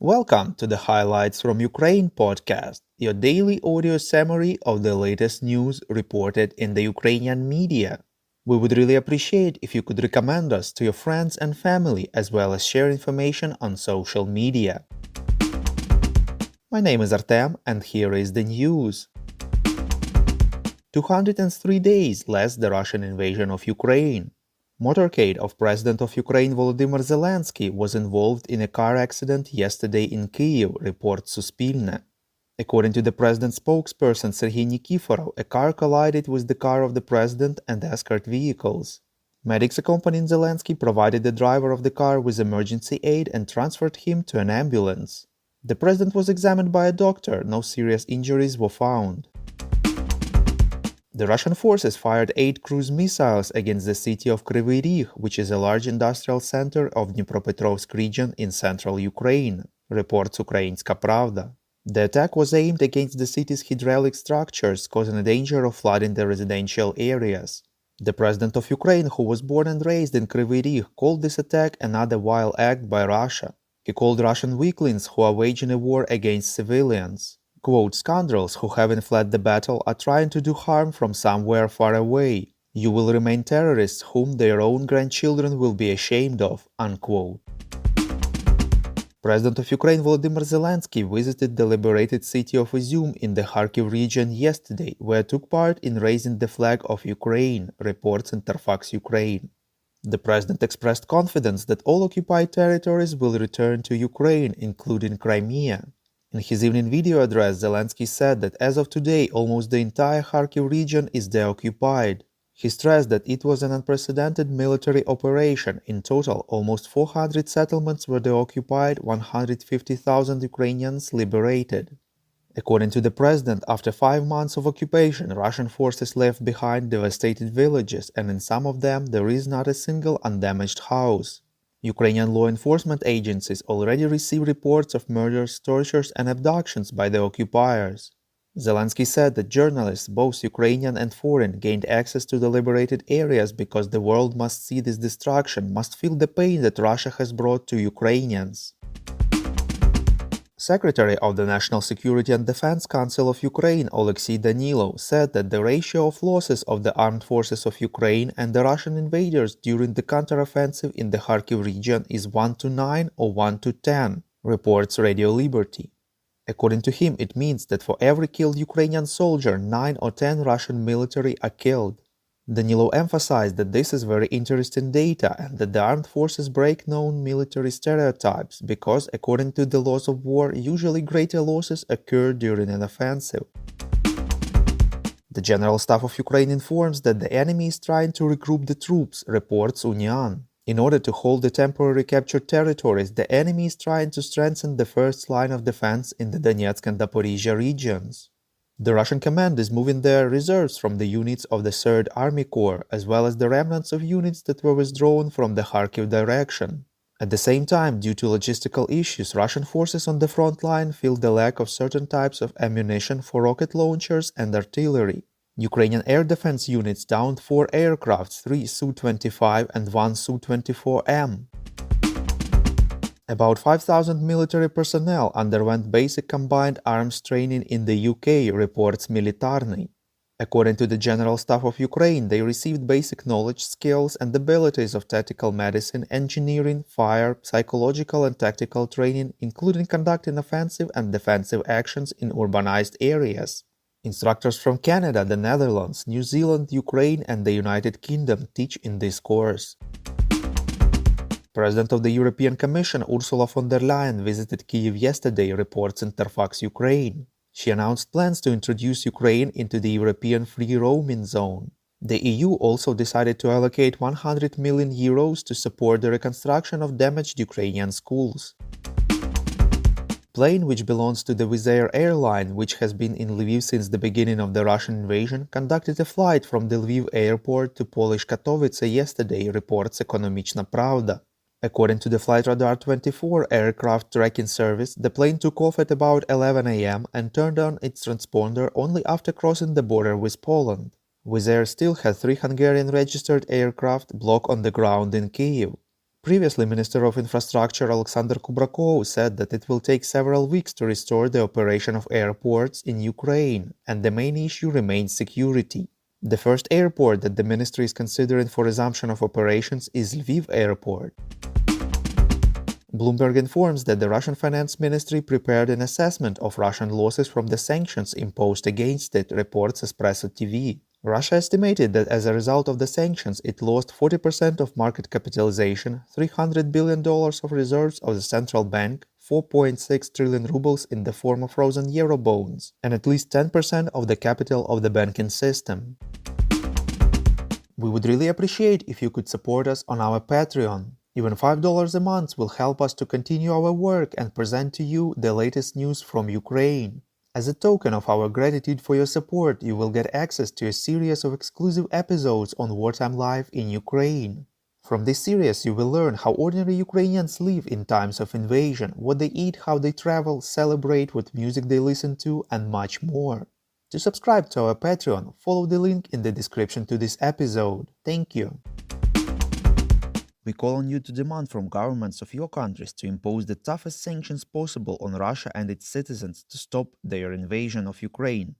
Welcome to the Highlights from Ukraine podcast, your daily audio summary of the latest news reported in the Ukrainian media. We would really appreciate if you could recommend us to your friends and family as well as share information on social media. My name is Artem and here is the news. 203 days less the Russian invasion of Ukraine. Motorcade of President of Ukraine Volodymyr Zelensky was involved in a car accident yesterday in Kyiv, reports Suspilne. According to the president's spokesperson Sergei Nikiforov, a car collided with the car of the president and escort vehicles. Medics accompanying Zelensky provided the driver of the car with emergency aid and transferred him to an ambulance. The president was examined by a doctor, no serious injuries were found. The Russian forces fired 8 cruise missiles against the city of Kryvyi Rih, which is a large industrial center of Dnipropetrovsk region in central Ukraine, reports Ukrainska Pravda. The attack was aimed against the city's hydraulic structures, causing a danger of flooding the residential areas. The president of Ukraine, who was born and raised in Kryvyi Rih, called this attack another vile act by Russia. He called Russian weaklings who are waging a war against civilians. Quote, "Scoundrels who haven't fled the battle are trying to do harm from somewhere far away. You will remain terrorists whom their own grandchildren will be ashamed of," unquote. President of Ukraine Volodymyr Zelensky visited the liberated city of Izyum in the Kharkiv region yesterday, where took part in raising the flag of Ukraine, reports Interfax Ukraine. The president expressed confidence that all occupied territories will return to Ukraine, including Crimea. In his evening video address, Zelensky said that as of today, almost the entire Kharkiv region is deoccupied. He stressed that it was an unprecedented military operation. In total, almost 400 settlements were deoccupied, 150,000 Ukrainians liberated. According to the president, after 5 months of occupation, Russian forces left behind devastated villages, and in some of them there is not a single undamaged house. Ukrainian law enforcement agencies already receive reports of murders, tortures, and abductions by the occupiers. Zelensky said that journalists, both Ukrainian and foreign, gained access to the liberated areas because the world must see this destruction, must feel the pain that Russia has brought to Ukrainians. Secretary of the National Security and Defense Council of Ukraine Oleksiy Danilov said that the ratio of losses of the armed forces of Ukraine and the Russian invaders during the counteroffensive in the Kharkiv region is 1-9 or 1-10, reports Radio Liberty. According to him, it means that for every killed Ukrainian soldier, 9 or 10 Russian military are killed. Danilov emphasized that this is very interesting data and that the armed forces break known military stereotypes because, according to the laws of war, usually greater losses occur during an offensive. The General Staff of Ukraine informs that the enemy is trying to regroup the troops, reports Union. In order to hold the temporarily captured territories, the enemy is trying to strengthen the first line of defense in the Donetsk and Zaporizhia regions. The Russian command is moving their reserves from the units of the 3rd Army Corps, as well as the remnants of units that were withdrawn from the Kharkiv direction. At the same time, due to logistical issues, Russian forces on the front line feel the lack of certain types of ammunition for rocket launchers and artillery. Ukrainian air defense units downed 4 aircrafts, 3 Su-25 and 1 Su-24M. About 5,000 military personnel underwent basic combined arms training in the UK, reports Militarny. According to the General Staff of Ukraine, they received basic knowledge, skills, and abilities of tactical medicine, engineering, fire, psychological and tactical training, including conducting offensive and defensive actions in urbanized areas. Instructors from Canada, the Netherlands, New Zealand, Ukraine, and the United Kingdom teach in this course. President of the European Commission Ursula von der Leyen visited Kyiv yesterday, reports Interfax Ukraine. She announced plans to introduce Ukraine into the European free roaming zone. The EU also decided to allocate 100 million euros to support the reconstruction of damaged Ukrainian schools. Plane which belongs to the Wizz Air airline, which has been in Lviv since the beginning of the Russian invasion, conducted a flight from the Lviv airport to Polish Katowice yesterday, reports Ekonomiczna Prawda. According to the Flight Radar 24 aircraft tracking service, the plane took off at about 11 a.m. and turned on its transponder only after crossing the border with Poland. Wizz Air still had 3 Hungarian registered aircraft blocked on the ground in Kyiv. Previously, Minister of Infrastructure Alexander Kubrakov said that it will take several weeks to restore the operation of airports in Ukraine, and the main issue remains security. The first airport that the ministry is considering for resumption of operations is Lviv Airport. Bloomberg informs that the Russian Finance Ministry prepared an assessment of Russian losses from the sanctions imposed against it, reports Espresso TV. Russia estimated that as a result of the sanctions, it lost 40% of market capitalization, $300 billion of reserves of the central bank, 4.6 trillion rubles in the form of frozen euro bonds, and at least 10% of the capital of the banking system. We would really appreciate if you could support us on our Patreon. Even $5 a month will help us to continue our work and present to you the latest news from Ukraine. As a token of our gratitude for your support, you will get access to a series of exclusive episodes on wartime life in Ukraine. From this series, you will learn how ordinary Ukrainians live in times of invasion, what they eat, how they travel, celebrate, what music they listen to, and much more. To subscribe to our Patreon, follow the link in the description to this episode. Thank you. We call on you to demand from governments of your countries to impose the toughest sanctions possible on Russia and its citizens to stop their invasion of Ukraine.